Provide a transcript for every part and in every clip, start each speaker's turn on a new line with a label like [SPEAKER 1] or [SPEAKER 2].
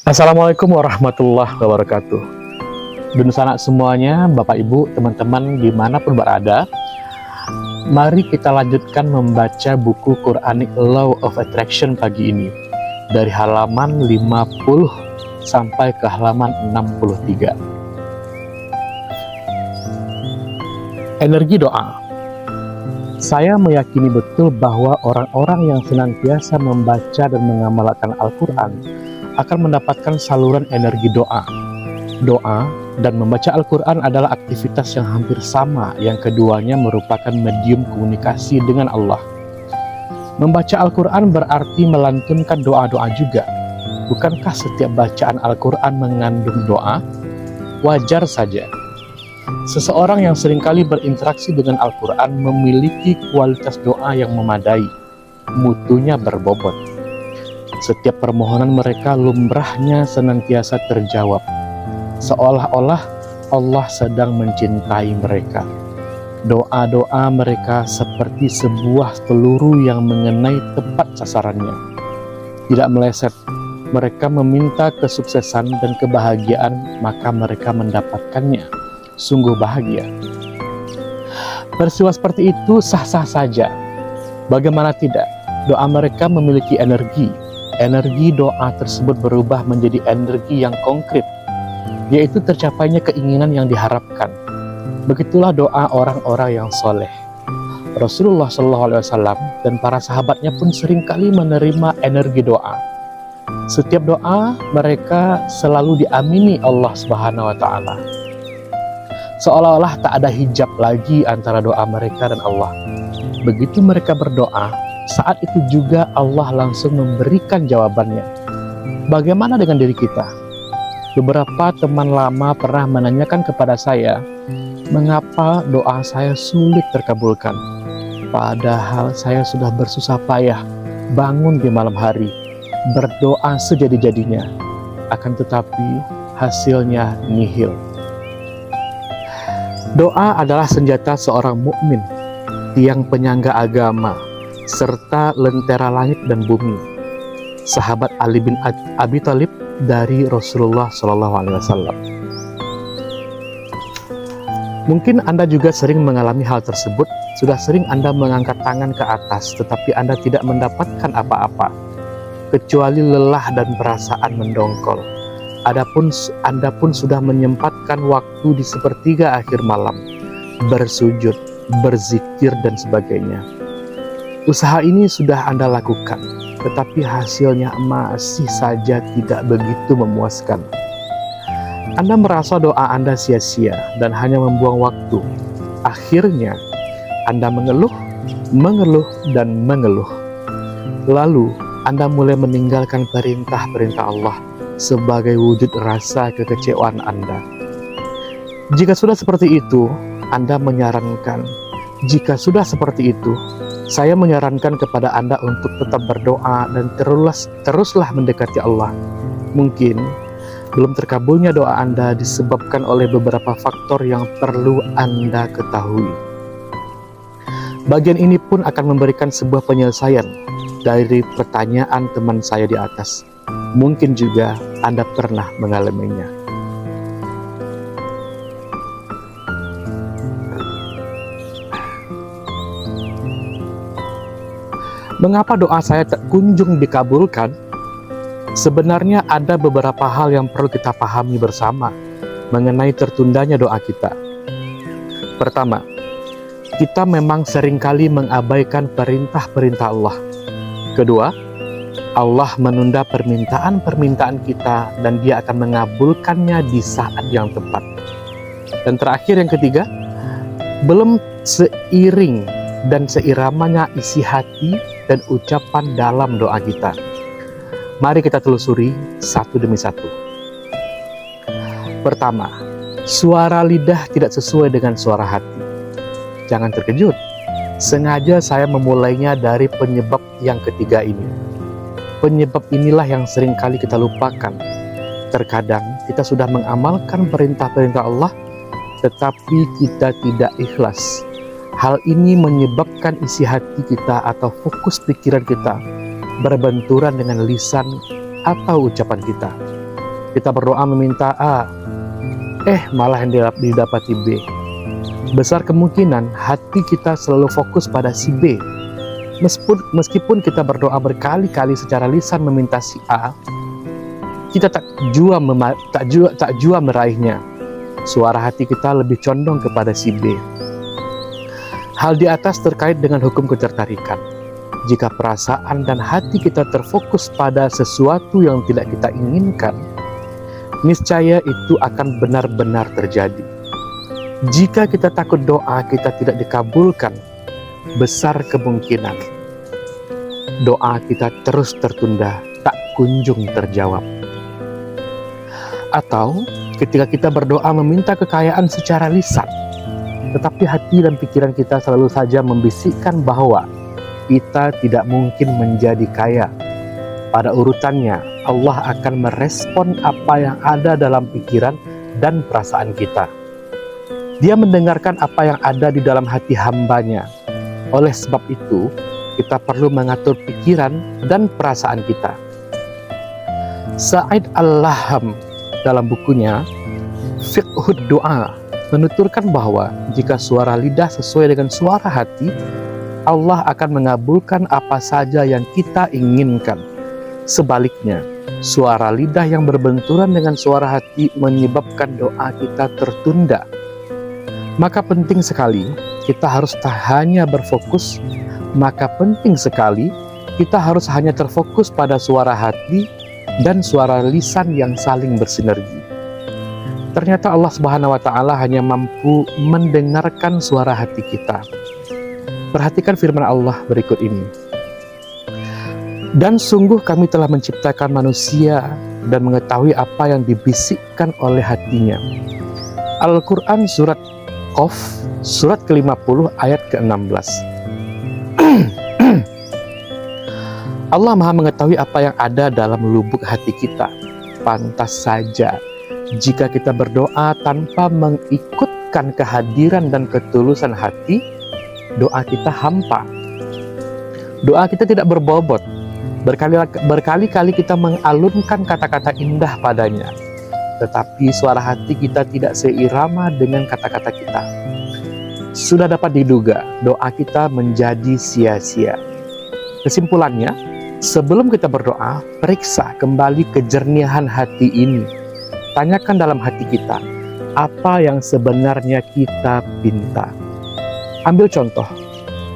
[SPEAKER 1] Assalamualaikum warahmatullahi wabarakatuh. Dan sanak semuanya, Bapak Ibu, teman-teman dimanapun berada, mari kita lanjutkan membaca buku Quranic Law of Attraction pagi ini dari halaman 50 sampai ke halaman 63. Energi doa. Saya meyakini betul bahwa orang-orang yang senantiasa membaca dan mengamalkan Al-Quran akan mendapatkan saluran energi doa. Doa dan membaca Al-Quran adalah aktivitas yang hampir sama, yang keduanya merupakan medium komunikasi dengan Allah. Membaca Al-Quran berarti melantunkan doa-doa juga. Bukankah setiap bacaan Al-Quran mengandung doa? Wajar saja. Seseorang yang seringkali berinteraksi dengan Al-Quran memiliki kualitas doa yang memadai, mutunya berbobot. Setiap permohonan mereka lumrahnya senantiasa terjawab, seolah-olah Allah sedang mencintai mereka. Doa-doa mereka seperti sebuah peluru yang mengenai tepat sasarannya. Tidak meleset, mereka meminta kesuksesan dan kebahagiaan, maka mereka mendapatkannya. Sungguh bahagia. Peristiwa seperti itu sah-sah saja. Bagaimana tidak? Doa mereka memiliki energi. Energi doa tersebut berubah menjadi energi yang konkret, yaitu tercapainya keinginan yang diharapkan. Begitulah doa orang-orang yang soleh. Rasulullah SAW dan para sahabatnya pun seringkali menerima energi doa. Setiap doa mereka selalu diamini Allah Subhanahu wa Ta'ala. Seolah-olah tak ada hijab lagi antara doa mereka dan Allah. Begitu mereka berdoa, saat itu juga Allah langsung memberikan jawabannya. Bagaimana dengan diri kita? Beberapa teman lama pernah menanyakan kepada saya, mengapa doa saya sulit terkabulkan? Padahal saya sudah bersusah payah, bangun di malam hari, berdoa sejadi-jadinya. Akan tetapi hasilnya nihil. Doa adalah senjata seorang mukmin, tiang penyangga agama, serta lentera langit dan bumi. Sahabat Ali bin Abi Thalib dari Rasulullah SAW. Mungkin Anda juga sering mengalami hal tersebut. Sudah sering Anda mengangkat tangan ke atas, tetapi Anda tidak mendapatkan apa-apa, kecuali lelah dan perasaan mendongkol. Anda pun sudah menyempatkan waktu di sepertiga akhir malam, bersujud, berzikir, dan sebagainya. Usaha ini sudah Anda lakukan, tetapi hasilnya masih saja tidak begitu memuaskan. Anda merasa doa Anda sia-sia dan hanya membuang waktu. Akhirnya, Anda mengeluh, dan mengeluh. Lalu, Anda mulai meninggalkan perintah-perintah Allah sebagai wujud rasa kekecewaan Anda. Jika sudah seperti itu, saya menyarankan kepada Anda untuk tetap berdoa dan teruslah mendekati Allah. Mungkin belum terkabulnya doa Anda disebabkan oleh beberapa faktor yang perlu Anda ketahui. Bagian ini pun akan memberikan sebuah penyelesaian dari pertanyaan teman saya di atas. Mungkin juga Anda pernah mengalaminya. Mengapa doa saya tak kunjung dikabulkan? Sebenarnya ada beberapa hal yang perlu kita pahami bersama mengenai tertundanya doa kita. Pertama, kita memang seringkali mengabaikan perintah-perintah Allah. Kedua, Allah menunda permintaan-permintaan kita dan Dia akan mengabulkannya di saat yang tepat. Dan terakhir, yang ketiga, belum seiring dan seiramanya isi hati dan ucapan dalam doa kita. Mari kita telusuri satu demi satu. Pertama, suara lidah tidak sesuai dengan suara hati. Jangan terkejut, sengaja saya memulainya dari penyebab yang ketiga ini. Penyebab inilah yang sering kali kita lupakan. Terkadang kita sudah mengamalkan perintah-perintah Allah, tetapi kita tidak ikhlas. Hal ini menyebabkan isi hati kita atau fokus pikiran kita berbenturan dengan lisan atau ucapan kita. Kita berdoa meminta A, malah yang didapati B. Besar kemungkinan hati kita selalu fokus pada si B. Meskipun kita berdoa berkali-kali secara lisan meminta si A, kita tak jua meraihnya. Suara hati kita lebih condong kepada si B. Hal di atas terkait dengan hukum ketertarikan. Jika perasaan dan hati kita terfokus pada sesuatu yang tidak kita inginkan, niscaya itu akan benar-benar terjadi. Jika kita takut doa kita tidak dikabulkan, besar kemungkinan doa kita terus tertunda, tak kunjung terjawab. Atau ketika kita berdoa meminta kekayaan secara lisan, tetapi hati dan pikiran kita selalu saja membisikkan bahwa kita tidak mungkin menjadi kaya. Pada urutannya, Allah akan merespon apa yang ada dalam pikiran dan perasaan kita. Dia mendengarkan apa yang ada di dalam hati hambanya. Oleh sebab itu, kita perlu mengatur pikiran dan perasaan kita. Sa'id Al-Laham dalam bukunya Fiqhud Doa menuturkan bahwa jika suara lidah sesuai dengan suara hati, Allah akan mengabulkan apa saja yang kita inginkan. Sebaliknya, suara lidah yang berbenturan dengan suara hati menyebabkan doa kita tertunda. Maka penting sekali kita harus hanya terfokus pada suara hati dan suara lisan yang saling bersinergi. Ternyata Allah Subhanahu wa Ta'ala hanya mampu mendengarkan suara hati kita. Perhatikan firman Allah berikut ini. Dan sungguh kami telah menciptakan manusia dan mengetahui apa yang dibisikkan oleh hatinya. Al-Quran surat Qaf, surat ke-50 ayat ke-16. Allah Maha mengetahui apa yang ada dalam lubuk hati kita. Pantas saja jika kita berdoa tanpa mengikutkan kehadiran dan ketulusan hati, doa kita hampa. Doa kita tidak berbobot. Berkali-kali kita mengalunkan kata-kata indah padanya, tetapi suara hati kita tidak seirama dengan kata-kata kita. Sudah dapat diduga, doa kita menjadi sia-sia. Kesimpulannya, sebelum kita berdoa, periksa kembali kejernihan hati ini. Tanyakan dalam hati kita, apa yang sebenarnya kita pinta. Ambil contoh,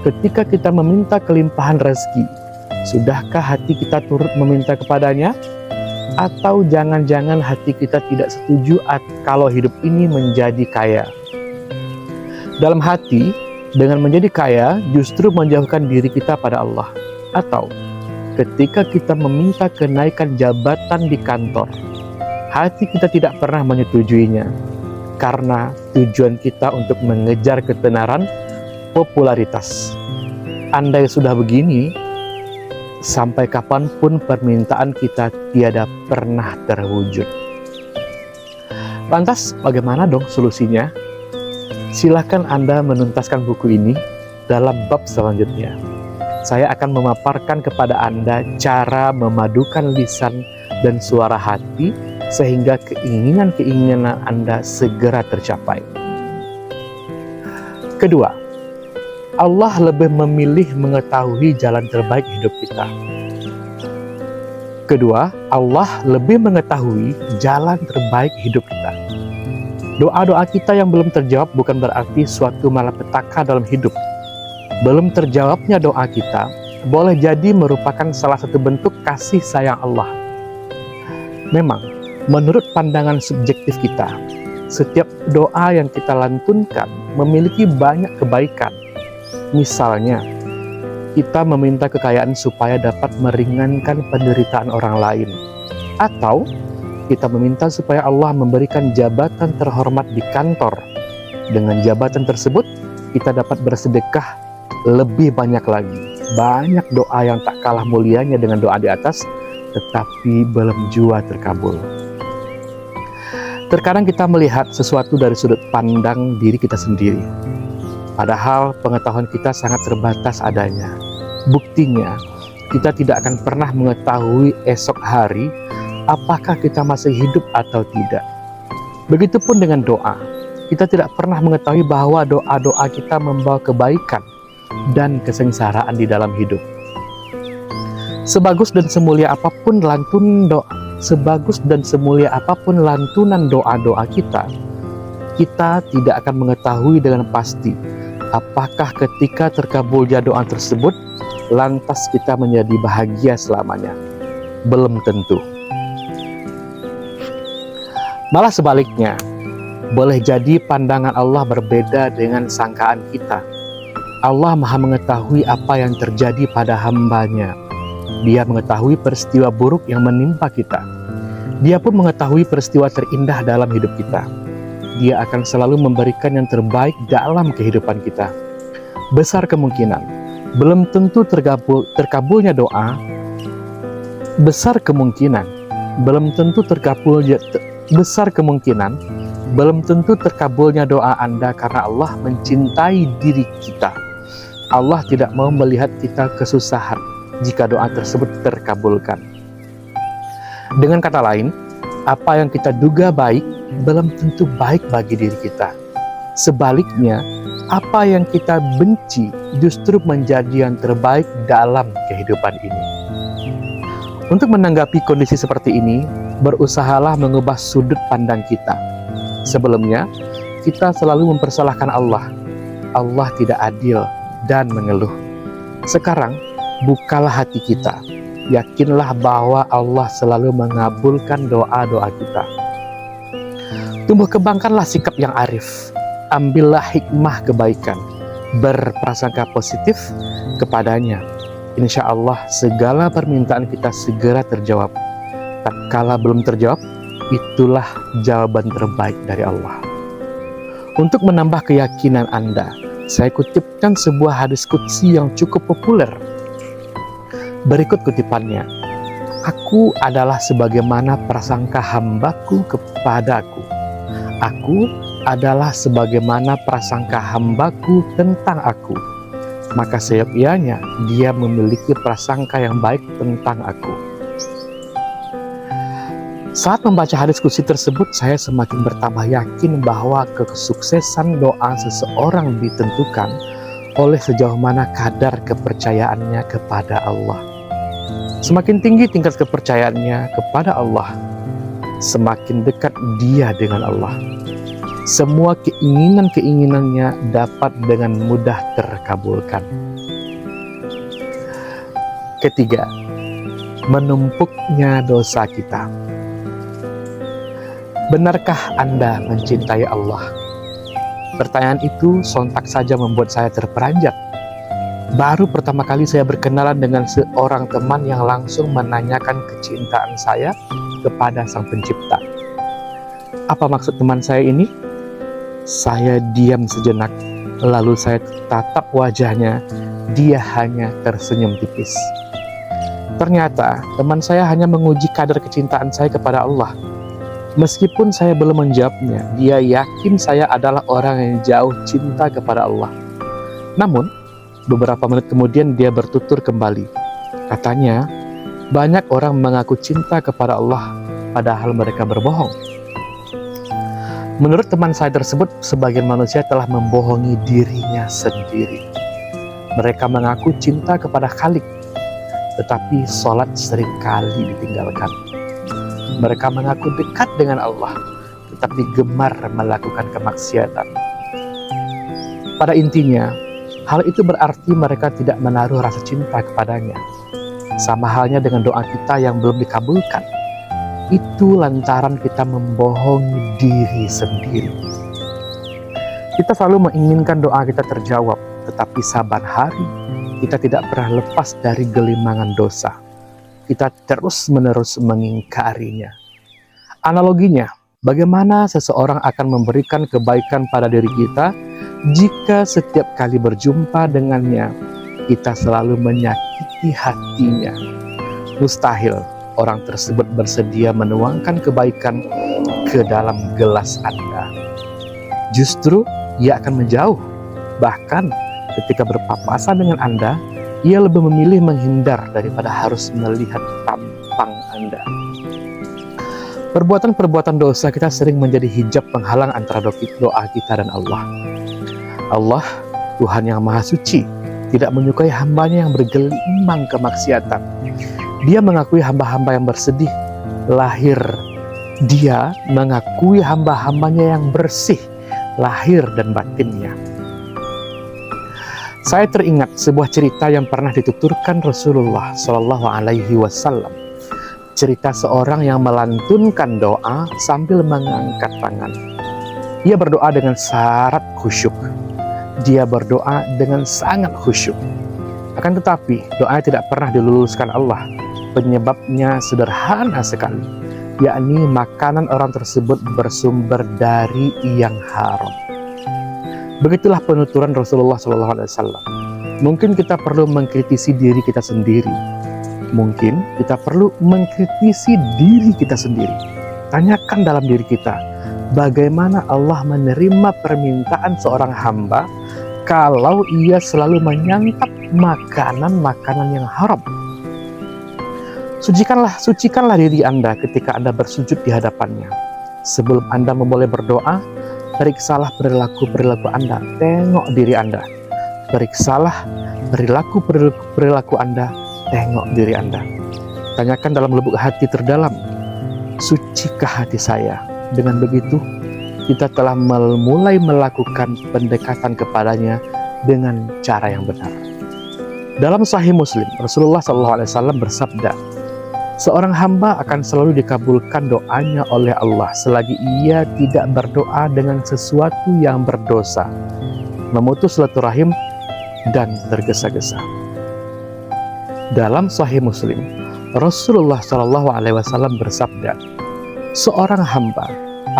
[SPEAKER 1] ketika kita meminta kelimpahan rezeki, sudahkah hati kita turut meminta kepadanya? Atau jangan-jangan hati kita tidak setuju kalau hidup ini menjadi kaya? Dalam hati, dengan menjadi kaya justru menjauhkan diri kita pada Allah. Atau ketika kita meminta kenaikan jabatan di kantor, hati kita tidak pernah menyetujuinya, karena tujuan kita untuk mengejar ketenaran, popularitas. Andai sudah begini, sampai kapanpun permintaan kita tiada pernah terwujud. Lantas bagaimana dong solusinya? Silahkan Anda menuntaskan buku ini dalam bab selanjutnya. Saya akan memaparkan kepada Anda cara memadukan lisan dan suara hati sehingga keinginan-keinginan Anda segera tercapai. Kedua, Allah lebih memilih mengetahui jalan terbaik hidup kita. Kedua, Allah lebih mengetahui jalan terbaik hidup kita. Doa-doa kita yang belum terjawab bukan berarti suatu malapetaka dalam hidup. Belum terjawabnya doa kita boleh jadi merupakan salah satu bentuk kasih sayang Allah. Memang, menurut pandangan subjektif kita, setiap doa yang kita lantunkan memiliki banyak kebaikan. Misalnya, kita meminta kekayaan supaya dapat meringankan penderitaan orang lain. Atau, kita meminta supaya Allah memberikan jabatan terhormat di kantor. Dengan jabatan tersebut, kita dapat bersedekah lebih banyak lagi. Banyak doa yang tak kalah mulianya dengan doa di atas, tetapi belum jua terkabul. Terkadang kita melihat sesuatu dari sudut pandang diri kita sendiri. Padahal pengetahuan kita sangat terbatas adanya. Buktinya, kita tidak akan pernah mengetahui esok hari apakah kita masih hidup atau tidak. Begitupun dengan doa. Kita tidak pernah mengetahui bahwa doa-doa kita membawa kebaikan dan kesengsaraan di dalam hidup. Sebagus dan semulia apapun lantunan doa-doa kita tidak akan mengetahui dengan pasti apakah ketika terkabulnya doa tersebut, lantas kita menjadi bahagia selamanya. Belum tentu. Malah sebaliknya, boleh jadi pandangan Allah berbeda dengan sangkaan kita. Allah Maha mengetahui apa yang terjadi pada hamba-Nya. Dia mengetahui peristiwa buruk yang menimpa kita. Dia pun mengetahui peristiwa terindah dalam hidup kita. Dia akan selalu memberikan yang terbaik dalam kehidupan kita. Besar kemungkinan, belum tentu terkabulnya doa. Besar kemungkinan, belum tentu terkabulnya doa Anda karena Allah mencintai diri kita. Allah tidak mau melihat kita kesusahan jika doa tersebut terkabulkan. Dengan kata lain, apa yang kita duga baik belum tentu baik bagi diri kita. Sebaliknya, apa yang kita benci justru menjadi yang terbaik dalam kehidupan ini. Untuk menanggapi kondisi seperti ini, berusahalah mengubah sudut pandang kita. Sebelumnya, kita selalu mempersalahkan Allah. Allah tidak adil dan mengeluh. Sekarang, bukalah hati kita. Yakinlah bahwa Allah selalu mengabulkan doa-doa kita. Tumbuh kembangkanlah sikap yang arif. Ambillah hikmah kebaikan. Berprasangka positif kepadanya. Insya Allah segala permintaan kita segera terjawab. Tatkala belum terjawab, itulah jawaban terbaik dari Allah. Untuk menambah keyakinan Anda, saya kutipkan sebuah hadis qudsi yang cukup populer. Berikut kutipannya. Aku adalah sebagaimana prasangka hambaku kepadaku. Aku adalah sebagaimana prasangka hambaku tentang aku. Maka seyogyanya dia memiliki prasangka yang baik tentang aku. Saat membaca hadis qudsi tersebut, saya semakin bertambah yakin bahwa kesuksesan doa seseorang ditentukan oleh sejauh mana kadar kepercayaannya kepada Allah. Semakin tinggi tingkat kepercayaannya kepada Allah, semakin dekat dia dengan Allah. Semua keinginan-keinginannya dapat dengan mudah terkabulkan. Ketiga, menumpuknya dosa kita. Benarkah Anda mencintai Allah? Pertanyaan itu sontak saja membuat saya terperanjat. Baru pertama kali saya berkenalan dengan seorang teman yang langsung menanyakan kecintaan saya kepada Sang Pencipta. Apa maksud teman saya ini? Saya diam sejenak, lalu saya tatap wajahnya. Dia hanya tersenyum tipis. Ternyata teman saya hanya menguji kadar kecintaan saya kepada Allah. Meskipun saya belum menjawabnya, dia yakin saya adalah orang yang jauh cinta kepada Allah. Namun, beberapa menit kemudian dia bertutur kembali. Katanya, banyak orang mengaku cinta kepada Allah, padahal mereka berbohong. Menurut teman saya tersebut, sebagian manusia telah membohongi dirinya sendiri. Mereka mengaku cinta kepada Khalik, tetapi sholat seringkali ditinggalkan. Mereka mengaku dekat dengan Allah, tetapi gemar melakukan kemaksiatan. Pada intinya, hal itu berarti mereka tidak menaruh rasa cinta kepadanya. Sama halnya dengan doa kita yang belum dikabulkan. Itu lantaran kita membohongi diri sendiri. Kita selalu menginginkan doa kita terjawab, tetapi saban hari kita tidak pernah lepas dari gelimangan dosa. Kita terus-menerus mengingkarinya. Analoginya, bagaimana seseorang akan memberikan kebaikan pada diri kita jika setiap kali berjumpa dengannya, kita selalu menyakiti hatinya? Mustahil orang tersebut bersedia menuangkan kebaikan ke dalam gelas Anda. Justru, ia akan menjauh. Bahkan, ketika berpapasan dengan Anda, ia lebih memilih menghindar daripada harus melihat tampang Anda. Perbuatan-perbuatan dosa kita sering menjadi hijab penghalang antara doa kita dan Allah. Allah, Tuhan yang Maha Suci, tidak menyukai hambanya yang bergelimang kemaksiatan. Dia mengakui hamba-hamba yang bersedih lahir. Dia mengakui hamba-hambanya yang bersih lahir dan batinnya. Saya teringat sebuah cerita yang pernah dituturkan Rasulullah Shallallahu Alaihi Wasallam. Cerita seorang yang melantunkan doa sambil mengangkat tangan. Ia berdoa dengan syarat khusyuk. Dia berdoa dengan sangat khusyuk. Akan tetapi, doa tidak pernah diluluskan Allah. Penyebabnya sederhana sekali, yakni makanan orang tersebut bersumber dari yang haram. Begitulah penuturan Rasulullah SAW. Mungkin kita perlu mengkritisi diri kita sendiri. Mungkin kita perlu mengkritisi diri kita sendiri. Tanyakan dalam diri kita, bagaimana Allah menerima permintaan seorang hamba kalau ia selalu menyantap makanan-makanan yang haram. Sucikanlah diri Anda ketika Anda bersujud di hadapannya. Sebelum Anda memulai berdoa, periksalah perilaku Anda. Tengok diri Anda. Periksalah perilaku Anda. Tengok diri Anda. Tanyakan dalam lubuk hati terdalam, sucikah hati saya? Dengan begitu, kita telah mulai melakukan pendekatan kepadanya dengan cara yang benar. Dalam Sahih Muslim, Rasulullah SAW bersabda, seorang hamba akan selalu dikabulkan doanya oleh Allah selagi ia tidak berdoa dengan sesuatu yang berdosa, memutus silaturahim, dan tergesa-gesa. Dalam Sahih Muslim, Rasulullah SAW bersabda, seorang hamba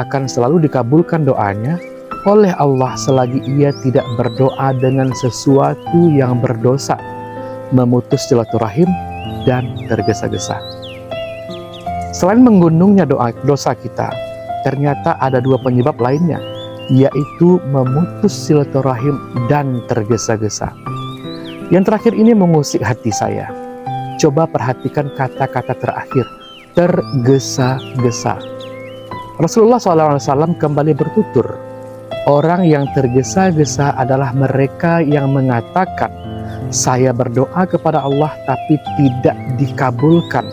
[SPEAKER 1] akan selalu dikabulkan doanya oleh Allah selagi ia tidak berdoa dengan sesuatu yang berdosa, memutus silaturahim, dan tergesa-gesa. Selain menggunungnya dosa kita, ternyata ada dua penyebab lainnya, yaitu memutus silaturahim dan tergesa-gesa. Yang terakhir ini mengusik hati saya. Coba perhatikan kata-kata terakhir, tergesa-gesa. Rasulullah SAW kembali bertutur, orang yang tergesa-gesa adalah mereka yang mengatakan, saya berdoa kepada Allah tapi tidak dikabulkan.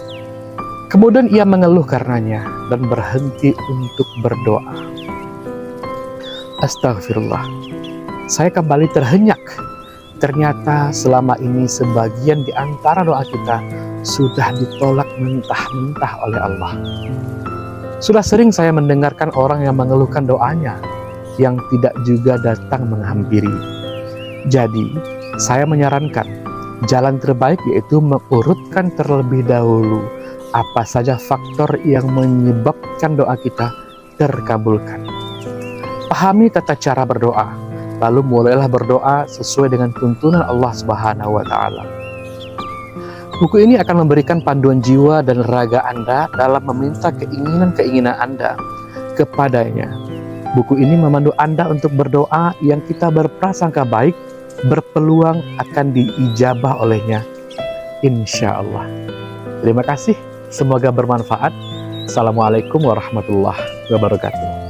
[SPEAKER 1] Kemudian ia mengeluh karenanya dan berhenti untuk berdoa. Astagfirullah. Saya kembali terhenyak. Ternyata selama ini sebagian di antara doa kita sudah ditolak mentah-mentah oleh Allah. Sudah sering saya mendengarkan orang yang mengeluhkan doanya yang tidak juga datang menghampiri. Jadi, saya menyarankan jalan terbaik yaitu mengurutkan terlebih dahulu apa saja faktor yang menyebabkan doa kita terkabulkan. Pahami tata cara berdoa. Lalu mulailah berdoa sesuai dengan tuntunan Allah Subhanahu wa Ta'ala. Buku ini akan memberikan panduan jiwa dan raga Anda dalam meminta keinginan-keinginan Anda kepadanya. Buku ini memandu Anda untuk berdoa yang kita berprasangka baik, berpeluang akan diijabah olehnya, insya Allah. Terima kasih, semoga bermanfaat. Assalamualaikum warahmatullahi wabarakatuh.